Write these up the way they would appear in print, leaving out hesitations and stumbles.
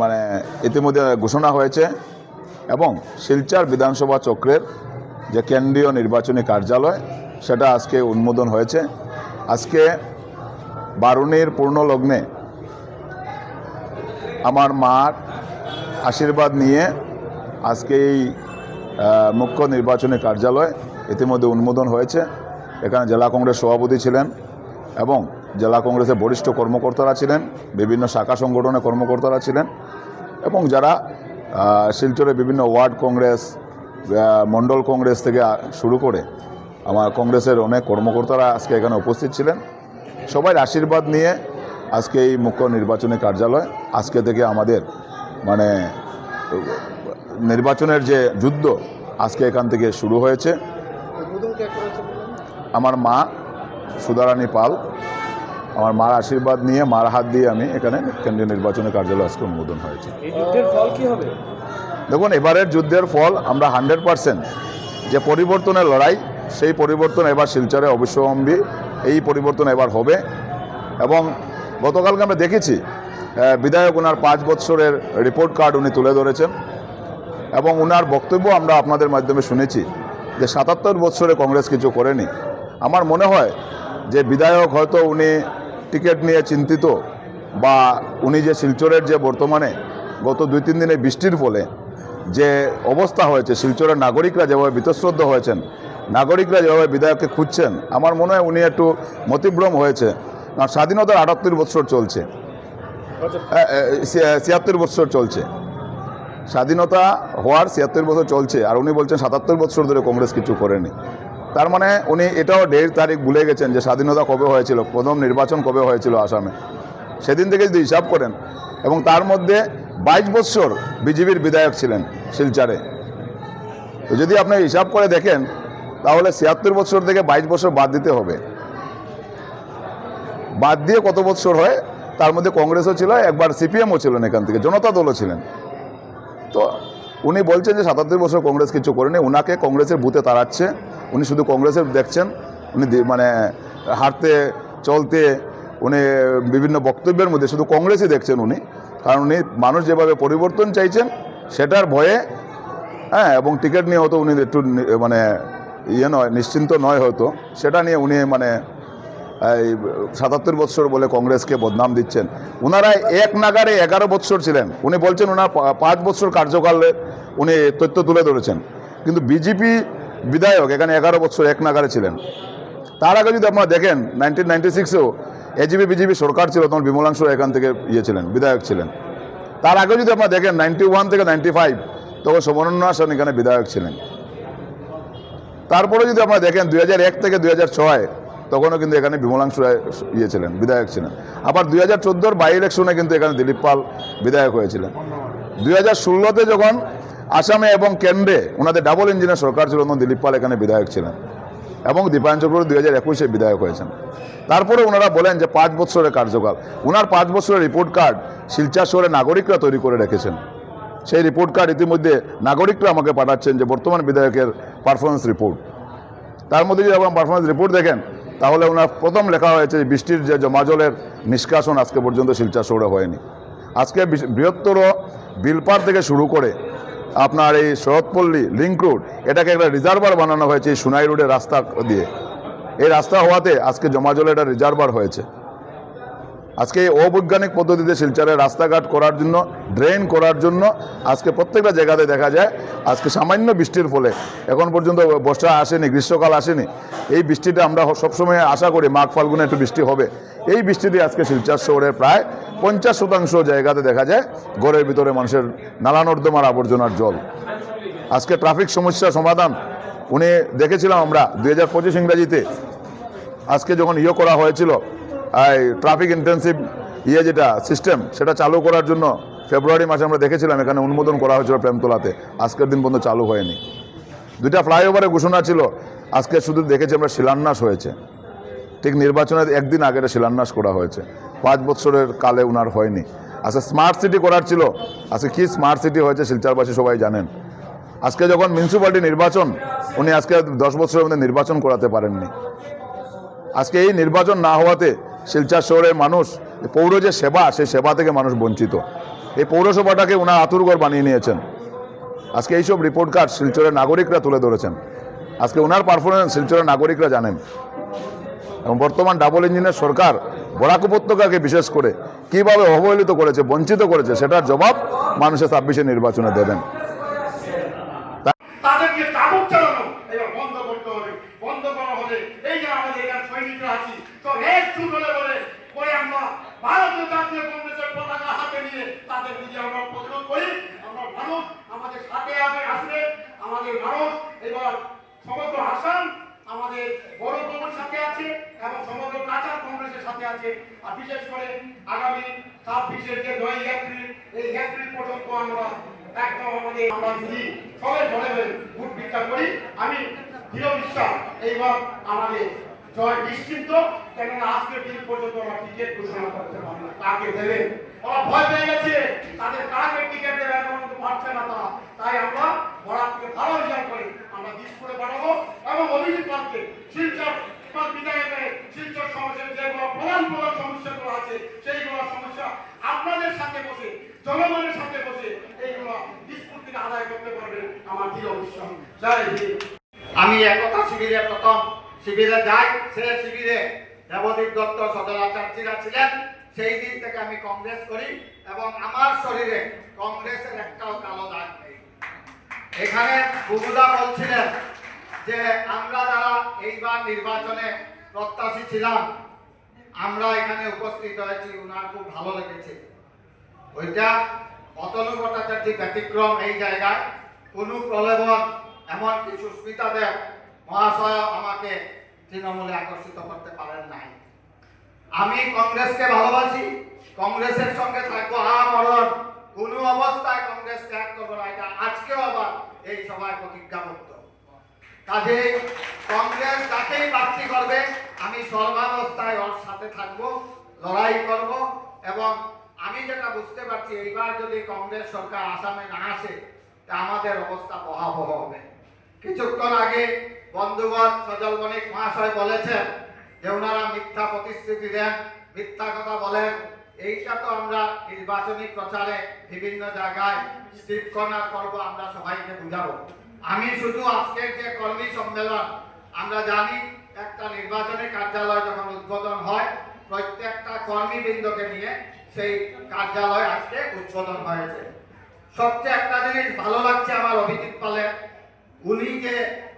মানে ইতিমধ্যে ঘোষণা হয়েছে এবং শিলচর বিধানসভা চক্রের যে কেন্দ্রীয় নির্বাচনী কার্যালয় সেটা আজকে উন্মোদন হয়েছে। আজকে বারুণীর পূর্ণ লগ্নে আমার মার আশীর্বাদ নিয়ে আজকে এই মুখ্য নির্বাচনী কার্যালয় ইতিমধ্যে উন্মোদন হয়েছে। এখানে জেলা কংগ্রেস সভাপতি ছিলেন এবং জেলা কংগ্রেসের বরিষ্ঠ কর্মকর্তারা ছিলেন, বিভিন্ন শাখা সংগঠনের কর্মকর্তারা ছিলেন এবং যারা শিলচরের বিভিন্ন ওয়ার্ড কংগ্রেস, মণ্ডল কংগ্রেস থেকে শুরু করে আমার কংগ্রেসের অনেক কর্মকর্তারা আজকে এখানে উপস্থিত ছিলেন। সবাই আশীর্বাদ নিয়ে আজকে এই মুখ্য নির্বাচনী কার্যালয় আজকে থেকে আমাদের মানে নির্বাচনের যে যুদ্ধ আজকে এখান থেকে শুরু হয়েছে। আমার মা সুধারানী পাল, আমার মার আশীর্বাদ নিয়ে মার হাত দিয়ে আমি এখানে কেন্দ্রীয় নির্বাচনী কার্যালয় আজকে অনুমোদন হয়েছে। দেখুন, এবারের যুদ্ধের ফল আমরা 100% যে পরিবর্তনের লড়াই, সেই পরিবর্তন এবার শিলচরে অবশ্যম্ভাবী। এই পরিবর্তন এবার হবে এবং গতকালকে আমরা দেখেছি বিধায়ক ওনার 5 বছরের রিপোর্ট কার্ড উনি তুলে ধরেছেন এবং ওনার বক্তব্য আমরা আপনাদের মাধ্যমে শুনেছি যে 77 বছরে কংগ্রেস কিছু করেনি। আমার মনে হয় যে বিধায়ক হয়তো উনি টিকিট নিয়ে চিন্তিত বা উনি যে শিলচরের যে বর্তমানে গত 2-3 দিনে বৃষ্টির ফলে যে অবস্থা হয়েছে, শিলচরের নাগরিকরা যেভাবে বীতশ্রদ্ধ হয়েছেন, নাগরিকরা যেভাবে বিধায়ককে খুঁজছেন, আমার মনে হয় উনি একটু মতিভ্রম হয়েছে। কারণ স্বাধীনতার 78 বছর চলছে, 76 বছর চলছে, স্বাধীনতা হওয়ার 76 বছর চলছে আর উনি বলছেন 77 বছর ধরে কংগ্রেস কিছু করেনি। তার মানে উনি এটাও ডেট তারিখ ভুলে গেছেন যে স্বাধীনতা কবে হয়েছিল, প্রথম নির্বাচন কবে হয়েছিল আসামে, সেদিন থেকে যদি হিসাব করেন। এবং তার মধ্যে 22 বছর বিজেপির বিধায়ক ছিলেন শিলচরে। তো যদি আপনি হিসাব করে দেখেন তাহলে 76 বছর থেকে 22 বছর বাদ দিতে হবে। বাদ দিয়ে কত বছর হয়, তার মধ্যে কংগ্রেসও ছিল, একবার সিপিএমও ছিলেন, এখান থেকে জনতা দলও ছিলেন। তো উনি বলছেন যে 77 বছর কংগ্রেস কিছু করেনি, উনাকে কংগ্রেসের বুথে তাড়াচ্ছে। উনি শুধু কংগ্রেসের দেখছেন, উনি মানে হাঁটতে চলতে উনি বিভিন্ন বক্তব্যের মধ্যে শুধু কংগ্রেসই দেখছেন উনি। কারণ উনি মানুষ যেভাবে পরিবর্তন চাইছেন সেটার ভয়ে, এবং টিকিট নিয়ে হয়তো উনি একটু মানে নয়, নিশ্চিন্ত নয় হয়তো, সেটা নিয়ে উনি মানে এই 77 বছর বলে কংগ্রেসকে বদনাম দিচ্ছেন। ওনারা এক নাগারে 11 বছর ছিলেন। উনি বলছেন ওনার 5 বছর কার্যকালে উনি তথ্য তুলে ধরেছেন, কিন্তু বিজেপি বিধায়ক এখানে 11 বছর এক নাগারে ছিলেন। তার আগে যদি আপনারা দেখেন 1996-এও এজিপি বিজেপি সরকার ছিল, তখন বিমলাংশু এখান থেকে ছিলেন, বিধায়ক ছিলেন। তার আগে যদি আপনারা দেখেন 91 থেকে 95, তখন সমন্বয় সেন এখানে বিধায়ক ছিলেন। তারপরে যদি আপনারা দেখেন 2001 থেকে 2006, তখনও কিন্তু এখানে বিমলাংশু ছিলেন, বিধায়ক ছিলেন। আবার 2014-র বাই ইলেকশনে কিন্তু এখানে দিলীপ পাল বিধায়ক হয়েছিলেন। 2016-তে যখন আসামে এবং কেন্দ্রে ওনাদের ডাবল ইঞ্জিনের সরকার ছিল, তখন দিলীপ পাল এখানে বিধায়ক ছিলেন এবং দীপায়ন চক্রবর্তী 2021-এ বিধায়ক হয়েছেন। তারপরে ওনারা বলেন যে 5 বছরের কার্যকাল। ওনার 5 বছরের রিপোর্ট কার্ড শিলচর শহরে নাগরিকরা তৈরি করে রেখেছেন। সেই রিপোর্ট কার্ড ইতিমধ্যে নাগরিকরা আমাকে পাঠাচ্ছেন যে বর্তমান বিধায়কের পারফরমেন্স রিপোর্ট। তার মধ্যে যদি আপনার পারফরমেন্স রিপোর্ট দেখেন তাহলে ওনার প্রথম লেখা হয়েছে বৃষ্টির যে জমাজলের নিষ্কাশন আজকে পর্যন্ত শিলচর শহরে হয়নি। আজকে বৃহত্তর বিলপাড় থেকে শুরু করে আপনার এই শরৎপল্লী লিঙ্ক রোড, এটাকে একটা রিজার্ভার বানানো হয়েছে এই সুনাই রোডের রাস্তা দিয়ে। এই রাস্তা হওয়াতে আজকে জমাজলে একটা রিজার্ভার হয়েছে। আজকে এই অবৈজ্ঞানিক পদ্ধতিতে শিলচরের রাস্তাঘাট করার জন্য, ড্রেন করার জন্য আজকে প্রত্যেকটা জায়গাতে দেখা যায় আজকে সামান্য বৃষ্টির ফলে, এখন পর্যন্ত বর্ষা আসেনি, গ্রীষ্মকাল আসেনি, এই বৃষ্টিটা আমরা সবসময় আশা করি মাঘ ফাল্গুনে একটু বৃষ্টি হবে। এই বৃষ্টিতে আজকে শিলচর শহরের প্রায় 50% জায়গাতে দেখা যায় ঘরের ভিতরে মানুষের নালা নর্দমার আবর্জনার জল। আজকে ট্রাফিক সমস্যা সমাধান উনি দেখেছিলাম আমরা 2025 ইংরাজিতে, আজকে যখন করা হয়েছিল এই ট্রাফিক ইন্টেন্সিভ যেটা সিস্টেম, সেটা চালু করার জন্য ফেব্রুয়ারি মাসে আমরা দেখেছিলাম এখানে অনুমোদন করা হয়েছিল প্রেমতলাতে, আজকের দিন পর্যন্ত চালু হয়নি। 2টা ফ্লাইওভারের ঘোষণা ছিল, আজকে শুধু দেখেছি আমরা শিলান্যাস হয়েছে। ঠিক নির্বাচনের একদিন আগে শিলান্যাস করা হয়েছে, 5 বছরের কালে ওনার হয়নি। আজকে স্মার্ট সিটি করার ছিল, আজকে কি স্মার্ট সিটি হয়েছে শিলচরবাসী সবাই জানেন। আজকে যখন মিউনিসিপ্যালিটি নির্বাচন, উনি আজকে 10 বছরের মধ্যে নির্বাচন করাতে পারেননি। আজকে এই নির্বাচন না হওয়াতে শিলচর শহরের মানুষ পৌর যে সেবা, সেই সেবা থেকে মানুষ বঞ্চিত। এই পৌরসভাটাকে ওনার আতুরঘর বানিয়ে নিয়েছেন। আজকে এইসব রিপোর্ট কার্ড শিলচরের নাগরিকরা তুলে ধরেছেন। আজকে ওনার পারফরমেন্স শিলচরের নাগরিকরা জানেন। এবং বর্তমান ডাবল ইঞ্জিনের সরকার বরাক উপত্যকাকে বিশেষ করে কিভাবে অবহেলিত করেছে, বঞ্চিত করেছে, সেটার জবাব মানুষের 26-এ নির্বাচনে দেবেন। তাদেরকে চাবুক চালানো এবার বন্ধ করতে হবে। বন্ধ করা হলে এই যে আমাদের এখানে সৈনিকরা আছি তো একজুট হলে বলে পরে আমরা ভারতীয় জাতীয় কংগ্রেসের পতাকা হাতে নিয়ে তাদের দিকে আমরা প্রতিরোধ করি। আমরা মানুষ আমাদের সাথে আসবে, আমাদের মানুষ এবার সমগ্র আসাম আমাদের বড় প্রভুর সাথে আছে এবং সমগ্র কাঁচার কংগ্রেসের সাথে আছে। আর বিশেষ করে আগামী 26-এর যে 9 এপ্রিল, এই এপ্রিল পর্যন্ত আমরা একদম আমরা যদি সবাই ধরে ভোট ভিক্ষা করি, আমি দৃঢ় বিশ্বাস এইবার আমাদের জয় নিশ্চিন্ত। কেননা আজকের দিন পর্যন্ত আমরা টিকিট ঘোষণা করতে পারবো না, কাকে দেবে ওরা ভয় পেয়ে গেছে, তাদের কাকে টিকিট দেবে এখন তো পারছে না তারা। তাই আমরা বরাককে ভালো রেজাল্ট করে আমরা দিসপুরে বাড়াবো এবং অভিজিৎ পালকে শিলচর বিধায়কের শিলচর সমস্যার যেগুলো প্রধান সমস্যাগুলো আছে সেইগুলো সমস্যা আপনাদের সাথে বসে জনগণের সাথে বসে এইগুলো দিসপুর থেকে আদায় করতে পারবে আমার দৃঢ় বিশ্বাস। জয় হিন্দ। আমি একতা শিবিরে প্রথম শিবিরে যাই, সে শিবিরে দেবদীপ দত্ত সদরাচার্যীরা ছিলেন। সেই দিন থেকে আমি কংগ্রেস করি এবং আমার শরীরে কংগ্রেসের একটাও কালো দাগ নেই। এখানে বুবুদা বলছিলেন যে আমরা যারা এইবার নির্বাচনে প্রত্যাশী ছিলাম আমরা এখানে উপস্থিত হয়েছি, ওনার খুব ভালো লেগেছে। ওইটা অতনু ভট্টাচার্য ব্যতিক্রম এই জায়গায়, কোনো প্রলোভন এমনকি সুস্মিতা দেব মহাশয় আমাকে তৃণমূলে আকর্ষিত করতে পারেন নাই। আমি কংগ্রেসকে ভালোবাসি, কংগ্রেসের সঙ্গে থাকবো আমরণ, কোনো অবস্থায় কংগ্রেস ত্যাগ করবো না, এটা আজকেও আবার এই সভায় প্রতিজ্ঞাবদ্ধ। কাজে কংগ্রেস তাকেই প্রার্থী করবে আমি সর্বাবস্থায় ওর সাথে থাকবো, লড়াই করব। এবং আমি যেটা বুঝতে পারছি এইবার যদি কংগ্রেস সরকার আসামে না আসে তা আমাদের অবস্থা ভয়াবহ হবে। কিছুক্ষণ আগে বন্ধুগণ সজল বণিক মহাশয় বলেছেন যে ওনারা মিথ্যা প্রতিশ্রুতি দেন, মিথ্যা কথা বলেন। এইটা তো আমরা নির্বাচনী প্রচারে বিভিন্ন জায়গায় স্ট্রিট কর্নার করবো, আমরা সবাইকে বুঝাবো। আমি শুধু আজকের যে কর্মী সম্মেলন, আমরা জানি একটা নির্বাচনী কার্যালয় যখন উদ্বোধন হয় প্রত্যেকটা কর্মীবৃন্দকে নিয়ে সেই কার্যালয় আজকে উদ্বোধন হয়েছে। সবচেয়ে একটা জিনিস ভালো লাগছে আমার অভিজিৎ পালের, উনি যে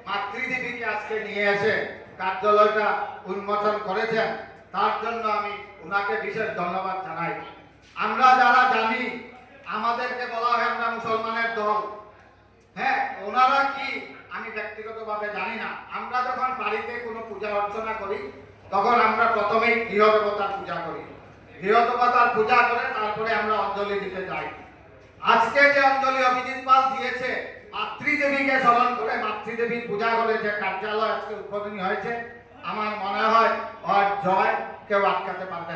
মাতৃদেবীকে আজকে নিয়ে এসে কার্যালয়টা উন্মোচন করেছেন তার জন্য আমি ওনাকে বিশেষ ধন্যবাদ জানাই। আমরা যারা জানি আমাদেরকে বলা হয় আমরা মুসলমানের দল, হ্যাঁ ওনারা কি আমি ব্যক্তিগতভাবে জানি না। আমরা যখন বাড়িতে কোনো পূজা অর্চনা করি তখন আমরা প্রথমেই গৃহ দেবতার পূজা করি, গৃহ দেবতার পূজা করে তারপরে আমরা অঞ্জলি দিতে যাই। আজকে যে অঞ্জলি অভিজিৎ পাল দিয়েছে মাতৃদেবীকে স্মরণ করে মাতৃদেবীর পূজা করে যে কার্যালয় আজকে উদ্বোধনী হয়েছে, আমার মনে হয় ওর জয় কেউ আটকাতে পারবে না।